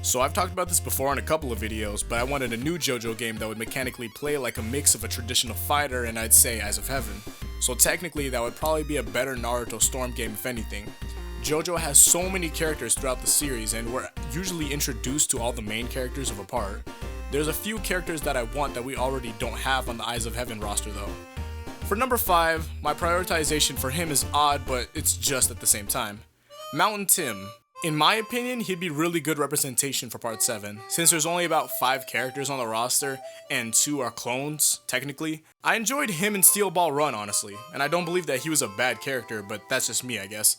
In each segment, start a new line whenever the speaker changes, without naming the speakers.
So I've talked about this before in a couple of videos, but I wanted a new JoJo game that would mechanically play like a mix of a traditional fighter and I'd say Eyes of Heaven. So technically that would probably be a better Naruto Storm game if anything. JoJo has so many characters throughout the series and we're usually introduced to all the main characters of a part. There's a few characters that I want that we already don't have on the Eyes of Heaven roster though. For number 5, my prioritization for him is odd, but it's just at the same time. Mountain Tim. In my opinion, he'd be really good representation for part 7, since there's only about 5 characters on the roster, and 2 are clones, technically. I enjoyed him in Steel Ball Run, honestly, and I don't believe that he was a bad character, but that's just me, I guess.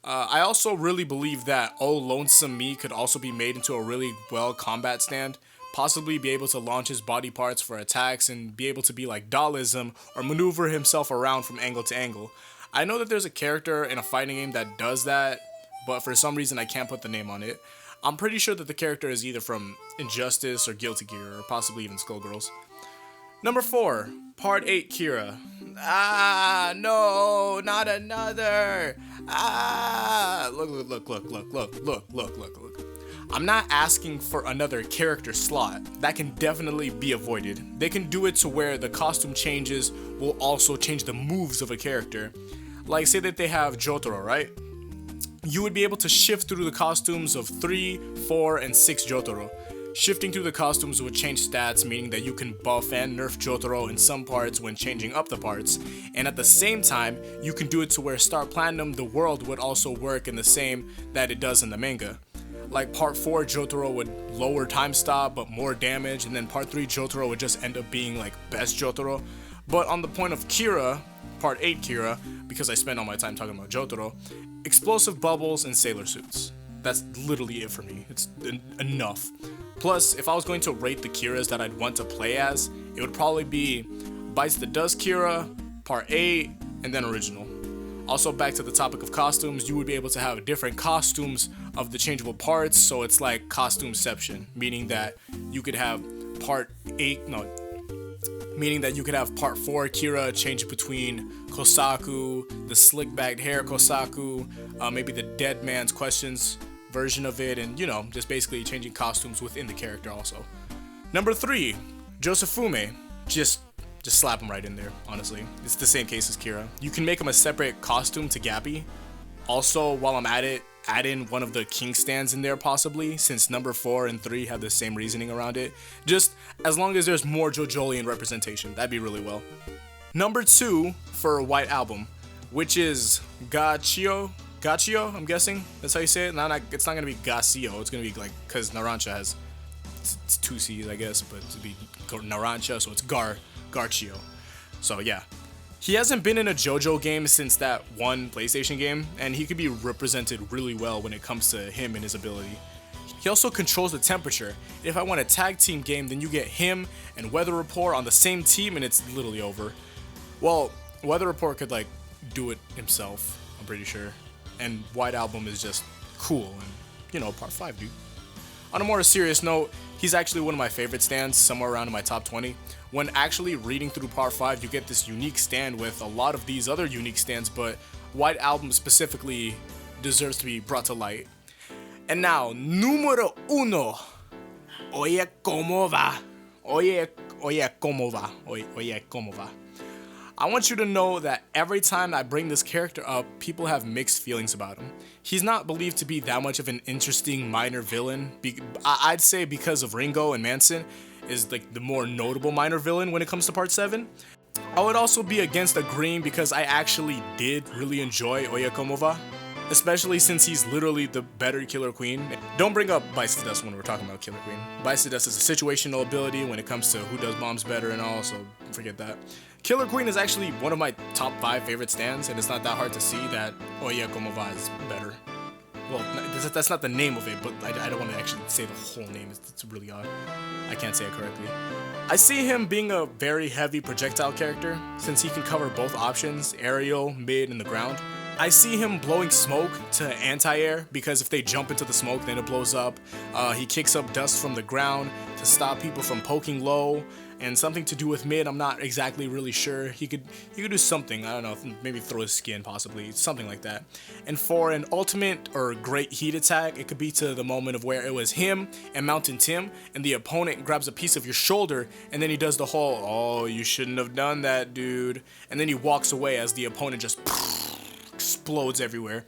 I also really believe that Oh Lonesome Me could also be made into a really well combat stand, possibly be able to launch his body parts for attacks and be able to be like Dalism or maneuver himself around from angle to angle. I know that there's a character in a fighting game that does that, but for some reason I can't put the name on it. I'm pretty sure that the character is either from Injustice or Guilty Gear, or possibly even Skullgirls. Number 4, Part 8 Kira. Ah, no, not another. Ah, look. I'm not asking for another character slot. That can definitely be avoided. They can do it to where the costume changes will also change the moves of a character. Like say that they have Jotaro, right? You would be able to shift through the costumes of 3, 4, and 6 Jotaro. Shifting through the costumes would change stats, meaning that you can buff and nerf Jotaro in some parts when changing up the parts. And at the same time, you can do it to where Star Platinum, the world, would also work in the same that it does in the manga. Like part 4 Jotaro would lower time stop but more damage, and then part 3 Jotaro would just end up being like best Jotaro. But on the point of Kira, part 8 Kira, because I spend all my time talking about Jotaro, explosive bubbles and sailor suits. That's literally it for me. It's enough. Plus, if I was going to rate the Kiras that I'd want to play as, it would probably be Bites the Dust Kira, part 8, and then original. Also, back to the topic of costumes, you would be able to have different costumes of the changeable parts, so it's like costumeception, meaning that you could have part 4 Kira change between Kosaku, the slick backed hair Kosaku, maybe the Dead Man's Questions version of it, and just basically changing costumes within the character also. Number 3, Josefume. Just slap him right in there, honestly. It's the same case as Kira. You can make him a separate costume to Gappy. Also, while I'm at it, add in one of the king stands in there possibly, since number 4 and 3 have the same reasoning around it. Just as long as there's more JoJolian representation, that'd be really well. Number 2 for White Album, which is Gachio, I'm guessing that's how you say it. It's not gonna be Gacio, it's gonna be like, because Narancia has it's 2 C's I guess, but it'd be Narancia, so it's Garchio. So yeah, he hasn't been in a JoJo game since that one PlayStation game, and he could be represented really well when it comes to him and his ability. He also controls the temperature. If I want a tag team game, then you get him and Weather Report on the same team and it's literally over. Well, Weather Report could like do it himself, I'm pretty sure. And White Album is just cool and part 5, dude. On a more serious note, he's actually one of my favorite stands, somewhere around in my top 20. When actually reading through part 5, you get this unique stand with a lot of these other unique stands, but White Album specifically deserves to be brought to light. And now, número 1. Oye, ¿cómo va? Oye, ¿cómo va? Oye, ¿cómo va? I want you to know that every time I bring this character up, people have mixed feelings about him. He's not believed to be that much of an interesting minor villain. I'd say because of Ringo and Manson is like the more notable minor villain when it comes to part 7. I would also be against agreeing because I actually did really enjoy Oya Komova, especially since he's literally the better Killer Queen. Don't bring up Bites the Dust when we're talking about Killer Queen. Bites the Dust is a situational ability when it comes to who does bombs better and all, so forget that. Killer Queen is actually one of my top 5 favorite stands, and it's not that hard to see that Oya Komova is better. Well, that's not the name of it, but I don't want to actually say the whole name. It's really odd. I can't say it correctly. I see him being a very heavy projectile character, since he can cover both options, aerial, mid, and the ground. I see him blowing smoke to anti-air, because if they jump into the smoke, then it blows up. He kicks up dust from the ground to stop people from poking low, and something to do with mid. I'm not exactly really sure. He could do something. I don't know. Maybe throw his skin, possibly something like that. And for an ultimate or great heat attack, it could be to the moment of where it was him and Mountain Tim, and the opponent grabs a piece of your shoulder, and then he does the whole, "Oh, you shouldn't have done that, dude," and then he walks away as the opponent just explodes everywhere.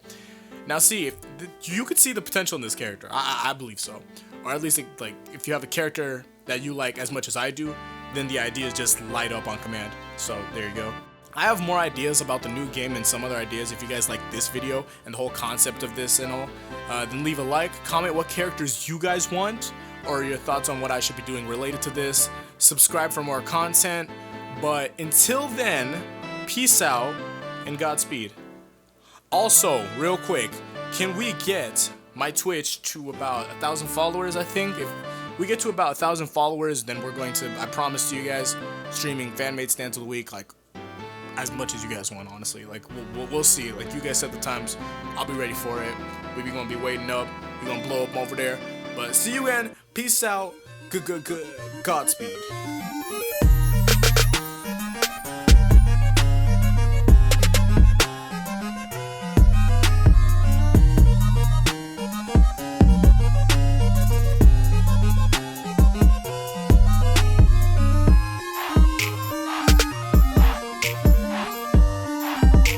Now, see, if you could see the potential in this character. I believe so, or at least like if you have a character that you like as much as I do, then the ideas just light up on command. So there you go. I have more ideas about the new game and some other ideas. If you guys like this video and the whole concept of this and all, then leave a like, comment what characters you guys want, or your thoughts on what I should be doing related to this. Subscribe for more content. But until then, peace out and Godspeed. Also, real quick, can we get my Twitch to about 1,000 followers? I think if we get to about 1,000 followers, then we're going to, I promise to you guys, streaming fan-made stands of the week, like as much as you guys want, honestly. Like we'll see. Like you guys set the times, I'll be ready for it. We gonna be waiting up. We gonna blow up over there. But see you again. Peace out. Good. Godspeed.